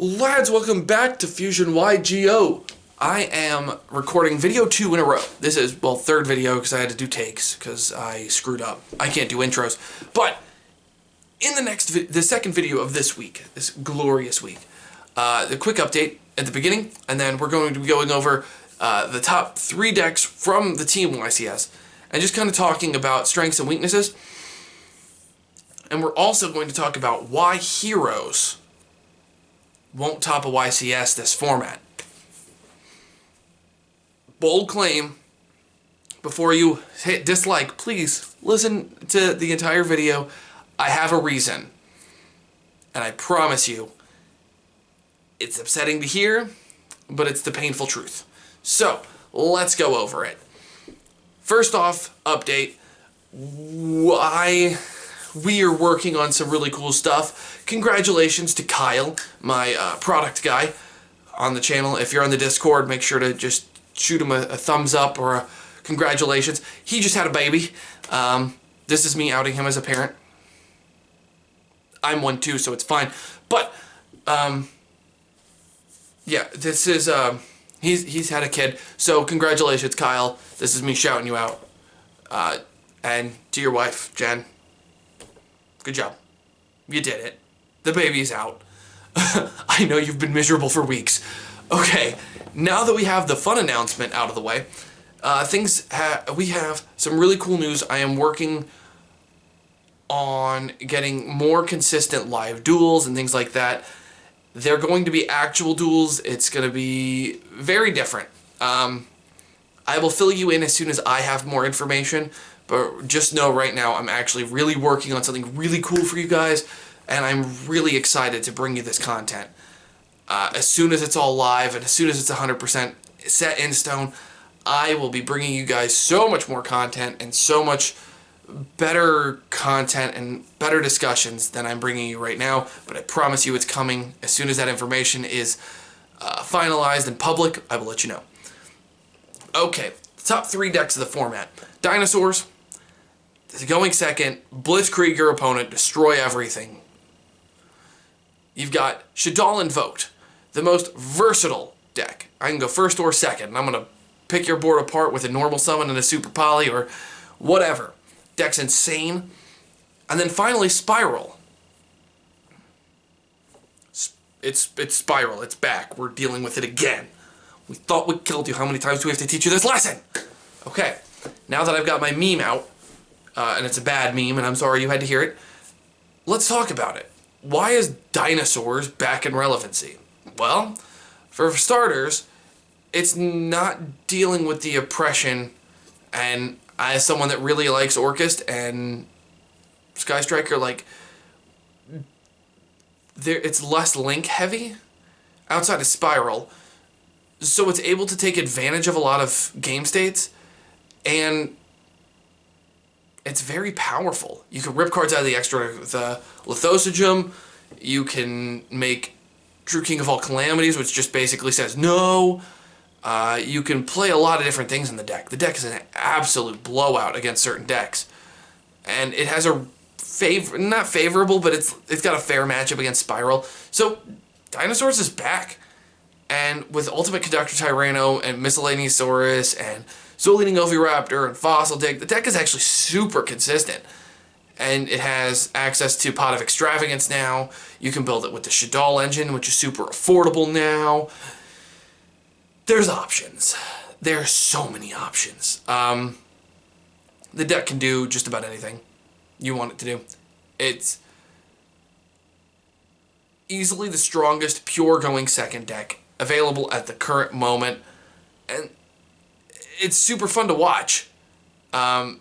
Lads, welcome back to Fusion YGO. I am recording video 2 in a row. This is, well, third video because I had to do takes because I screwed up. I can't do intros. But in the second video of this week, this glorious week, the quick update at the beginning, and then we're going to be going over the top 3 decks from the team YCS, and just kind of talking about strengths and weaknesses. And we're also going to talk about why heroes won't top a YCS this format. Bold claim. Before you hit dislike, please listen to the entire video. I have a reason. And I promise you, it's upsetting to hear, but it's the painful truth. So, let's go over it. First off, update. We are working on some really cool stuff. Congratulations to Kyle, my product guy on the channel. If you're on the Discord, make sure to just shoot him a thumbs up or a congratulations. He just had a baby. This is me outing him as a parent. I'm one too, so it's fine. But, yeah, this is, he's had a kid. So congratulations, Kyle. This is me shouting you out. And to your wife, Jen. Good job. You did it. The baby's out. I know you've been miserable for weeks. Okay, now that we have the fun announcement out of the way, we have some really cool news. I am working on getting more consistent live duels and things like that. They're going to be actual duels. It's going to be very different. I will fill you in as soon as I have more information. But just know right now I'm actually really working on something really cool for you guys, and I'm really excited to bring you this content. As soon as it's all live and as soon as it's 100% set in stone, I will be bringing you guys so much more content and so much better content and better discussions than I'm bringing you right now. But I promise you it's coming. As soon as that information is finalized and public, I will let you know. Okay, top 3 decks of the format. Dinosaurs. Going second, blitzkrieg your opponent, destroy everything. You've got Shaddoll Invoked, the most versatile deck. I can go first or second, and I'm going to pick your board apart with a normal summon and a super poly or whatever. Deck's insane. And then finally, Spiral. It's Spiral, it's back. We're dealing with it again. We thought we killed you. How many times do we have to teach you this lesson? Okay, now that I've got my meme out, and it's a bad meme, and I'm sorry you had to hear it, let's talk about it. Why is dinosaurs back in relevancy? Well, for starters, it's not dealing with the oppression, and as someone that really likes Orchest and Sky Striker, like, it's less link heavy outside of Spiral, so it's able to take advantage of a lot of game states, and it's very powerful. You can rip cards out of the extra with Lithosogem. You can make True King of All Calamities, which just basically says no. You can play a lot of different things in the deck. The deck is an absolute blowout against certain decks. And it has a not favorable, but it's got a fair matchup against Spiral. So Dinosaurs is back. And with Ultimate Conductor Tyranno and Miscellaneousaurus and Soul Eating Oviraptor and Fossil Dig, the deck is actually super consistent. And it has access to Pot of Extravagance now. You can build it with the Shaddoll engine, which is super affordable now. There's options. There are so many options. The deck can do just about anything you want it to do. It's easily the strongest pure going second deck available at the current moment, and it's super fun to watch as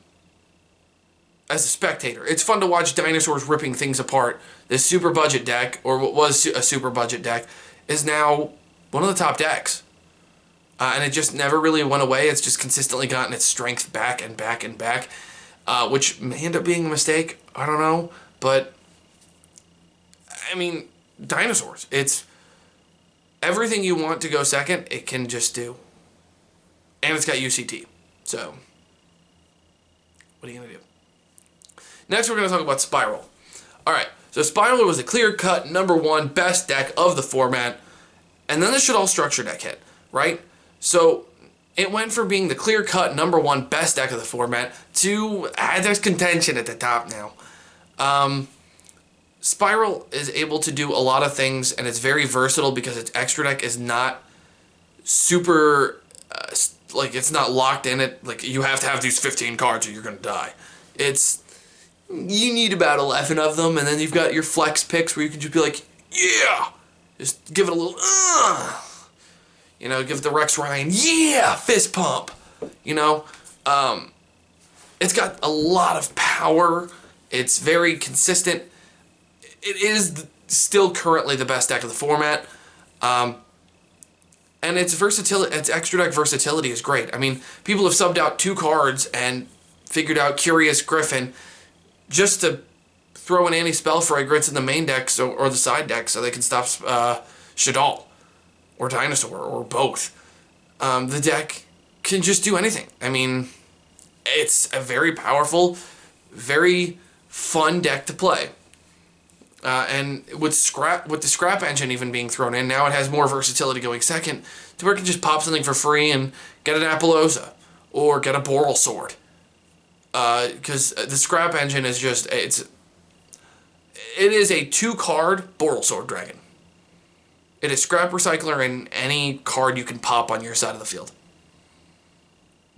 a spectator. It's fun to watch dinosaurs ripping things apart. This super budget deck, or what was a super budget deck, is now one of the top decks, and it just never really went away. It's just consistently gotten its strength back and back and back, which may end up being a mistake, I don't know, but I mean, dinosaurs, it's everything you want to go second, it can just do. And it's got UCT. So, what are you going to do? Next, we're going to talk about Spiral. Alright, so So Spiral was a clear-cut #1 best deck of the format, and then the Shaddoll structure deck hit, right? So it went from being the clear-cut #1 best deck of the format to there's contention at the top now. Spiral is able to do a lot of things, and it's very versatile because its extra deck is not super, like, it's not locked in it. Like, you have to have these 15 cards or you're going to die. You need about 11 of them, and then you've got your flex picks where you can just be like, yeah! Just give it a little, you know, give the Rex Ryan, yeah! Fist pump! You know? It's got a lot of power. It's very consistent. It is still currently the best deck of the format. And its versatility, its extra deck versatility is great. I mean, people have subbed out 2 cards and figured out Curious Griffin just to throw an anti-spell fragrance in the main deck or the side deck so they can stop Shaddoll or Dinosaur or both. The deck can just do anything. I mean, it's a very powerful, very fun deck to play. And with the scrap engine even being thrown in, now it has more versatility going second to where it can just pop something for free and get an Appaloosa or get a Boral Sword. Because the scrap engine is just, it is a 2-card Boral Sword Dragon. It is Scrap Recycler and any card you can pop on your side of the field.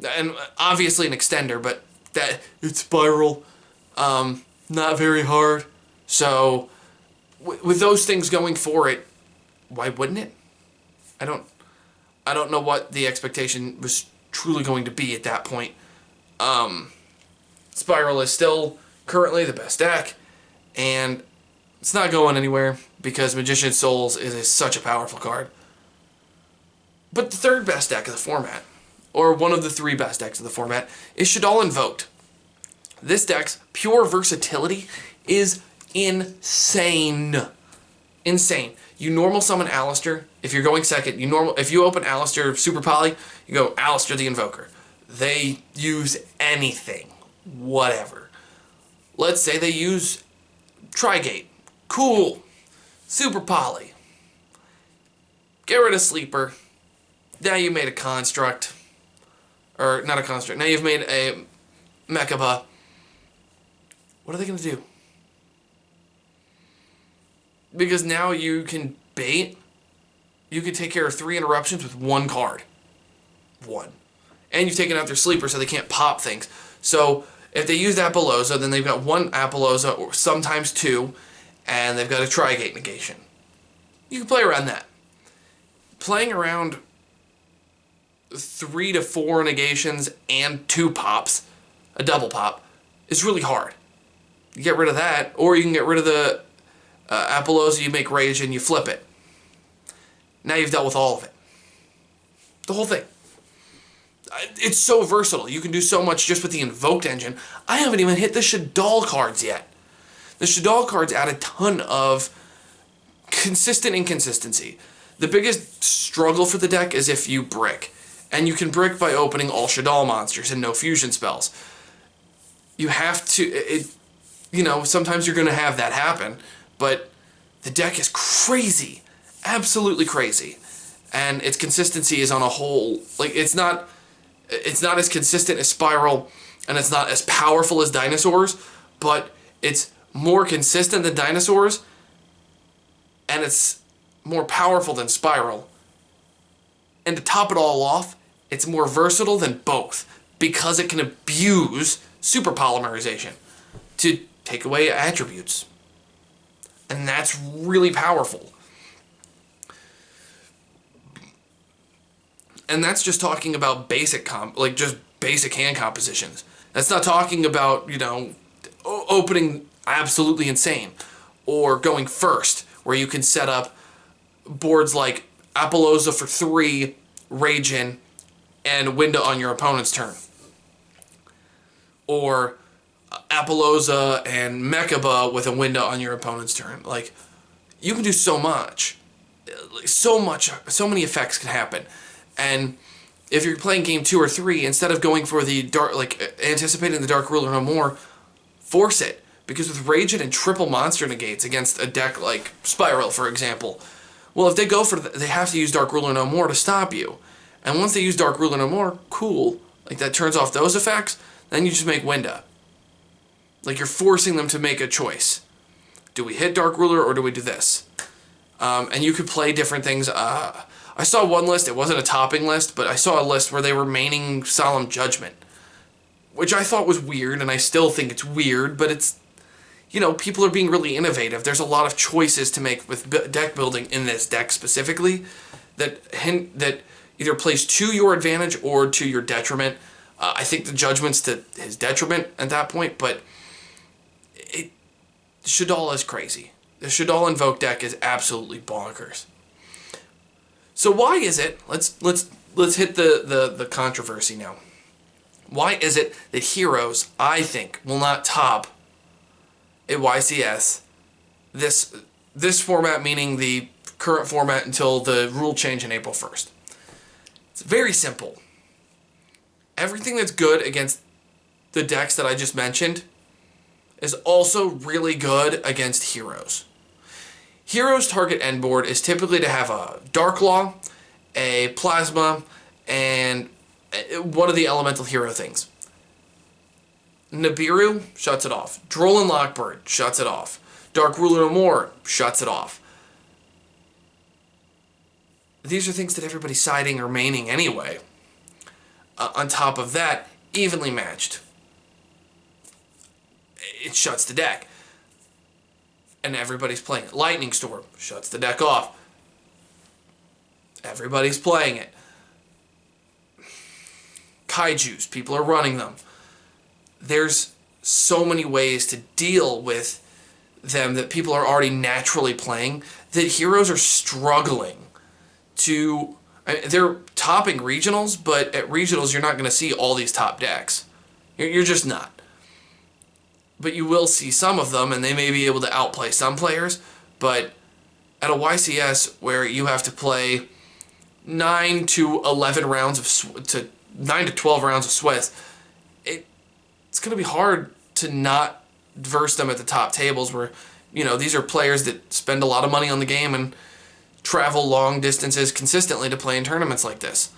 And obviously an extender, but it's Spiral, not very hard. So, with those things going for it, why wouldn't it? I don't know what the expectation was truly going to be at that point. Spiral is still currently the best deck, and it's not going anywhere because Magician's Souls is such a powerful card. But the third best deck of the format, or one of the 3 best decks of the format, is Shaddoll Invoked. This deck's pure versatility is insane. Insane. You normal summon Alistair. If you're going second, if you open Alistair Super Poly, you go Alistair the Invoker. They use anything. Whatever. Let's say they use Trigate. Cool. Super Poly. Get rid of Sleeper. Now you made a construct. Or, not a construct. Now you've made a Mechaba. What are they going to do? Because now you can bait. You can take care of 3 interruptions with 1 card. 1. And you've taken out their Sleeper so they can't pop things. So, if they use Appaloosa, then they've got 1 Appaloosa, or sometimes 2, and they've got a Trigate negation. You can play around that. Playing around 3 to 4 negations and 2 pops, a double pop, is really hard. You get rid of that, or you can get rid of the Appaloosa, you make Rage, and you flip it. Now you've dealt with all of it. The whole thing. It's so versatile. You can do so much just with the Invoked engine. I haven't even hit the Shaddoll cards yet. The Shaddoll cards add a ton of consistent inconsistency. The biggest struggle for the deck is if you brick. And you can brick by opening all Shaddoll monsters and no fusion spells. You have to... you know, sometimes you're going to have that happen. But the deck is crazy. Absolutely crazy. And its consistency is on a whole... Like, it's not as consistent as Spiral, and it's not as powerful as Dinosaurs, but it's more consistent than Dinosaurs, and it's more powerful than Spiral. And to top it all off, it's more versatile than both, because it can abuse super polymerization to take away attributes. And that's really powerful. And that's just talking about basic just basic hand compositions. That's not talking about, you know, opening absolutely insane or going first, where you can set up boards like Appaloosa for 3, Ragin, and Winda on your opponent's turn. Or Appaloosa and Mechaba with a Winda on your opponent's turn. Like, you can do so much. So many effects can happen. And if you're playing game 2 or 3, instead of going for the dark, like anticipating the Dark Ruler no more, force it. Because with Raging and triple monster negates against a deck like Spiral, for example, well, if they go for they have to use Dark Ruler No More to stop you. And once they use Dark Ruler No More, cool. Like, that turns off those effects, then you just make Winda. Like, you're forcing them to make a choice. Do we hit Dark Ruler or do we do this? And you could play different things. I saw one list, it wasn't a topping list, but I saw a list where they were maining Solemn Judgment, which I thought was weird, and I still think it's weird, but it's, you know, people are being really innovative. There's a lot of choices to make with deck building in this deck specifically that either plays to your advantage or to your detriment. I think the Judgment's to his detriment at that point, but Shaddoll is crazy. The Shaddoll Invoke deck is absolutely bonkers. So why is it, let's hit the controversy now. Why is it that Heroes, I think, will not top at YCS this format, meaning the current format until the rule change in April 1st? It's very simple. Everything that's good against the decks that I just mentioned is also really good against Heroes. Heroes' target end board is typically to have a Dark Law, a Plasma, and one of the elemental hero things. Nibiru shuts it off. Droll and Lockbird shuts it off. Dark Ruler No More shuts it off. These are things that everybody's siding or maining anyway. On top of that, evenly matched. It shuts the deck. And everybody's playing it. Lightning Storm shuts the deck off. Everybody's playing it. Kaijus, people are running them. There's so many ways to deal with them that people are already naturally playing that Heroes are struggling to... they're topping regionals, but at regionals you're not going to see all these top decks. You're just not. But you will see some of them, and they may be able to outplay some players, but at a YCS where you have to play 9 to 11 rounds of 9 to 12 rounds of Swiss, it's going to be hard to not verse them at the top tables where, you know, these are players that spend a lot of money on the game and travel long distances consistently to play in tournaments like this.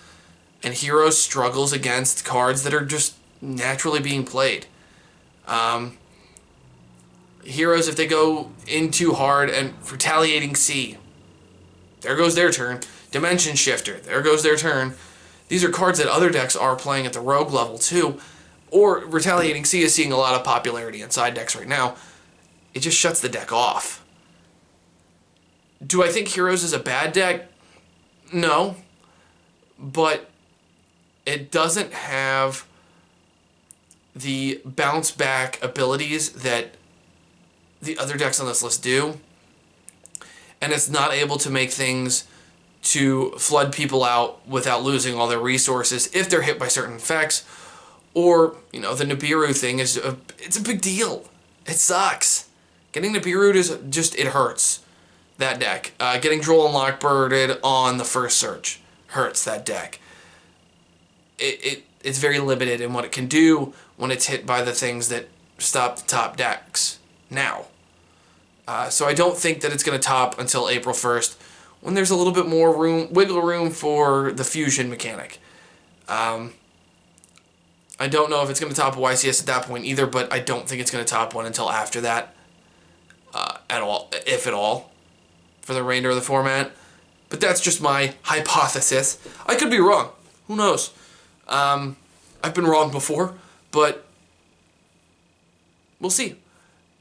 And Heroes struggles against cards that are just naturally being played. Heroes, if they go in too hard, and Retaliating Sea, there goes their turn. Dimension Shifter, there goes their turn. These are cards that other decks are playing at the Rogue level too, or Retaliating Sea is seeing a lot of popularity in side decks right now. It just shuts the deck off. Do I think Heroes is a bad deck? No, but it doesn't have the bounce back abilities that the other decks on this list do, and it's not able to make things to flood people out without losing all their resources if they're hit by certain effects. Or, you know, the Nibiru thing is it's a big deal. It sucks. Getting Nibiru is just, it hurts that deck. Getting Droll and Lockbirded on the first search hurts that deck. It's very limited in what it can do when it's hit by the things that stop the top decks now. So I don't think that it's going to top until April 1st, when there's a little bit more wiggle room for the fusion mechanic. I don't know if it's going to top a YCS at that point either, but I don't think it's going to top one until after that, at all, if at all, for the remainder of the format. But that's just my hypothesis. I could be wrong. Who knows? I've been wrong before, but we'll see.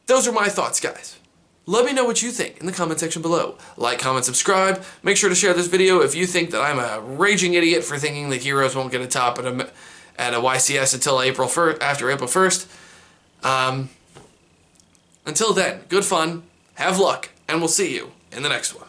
Those are my thoughts, guys. Let me know what you think in the comment section below. Like, comment, subscribe. Make sure to share this video if you think that I'm a raging idiot for thinking that Heroes won't get a top at a YCS until after April 1st. Until then, good fun, have luck, and we'll see you in the next one.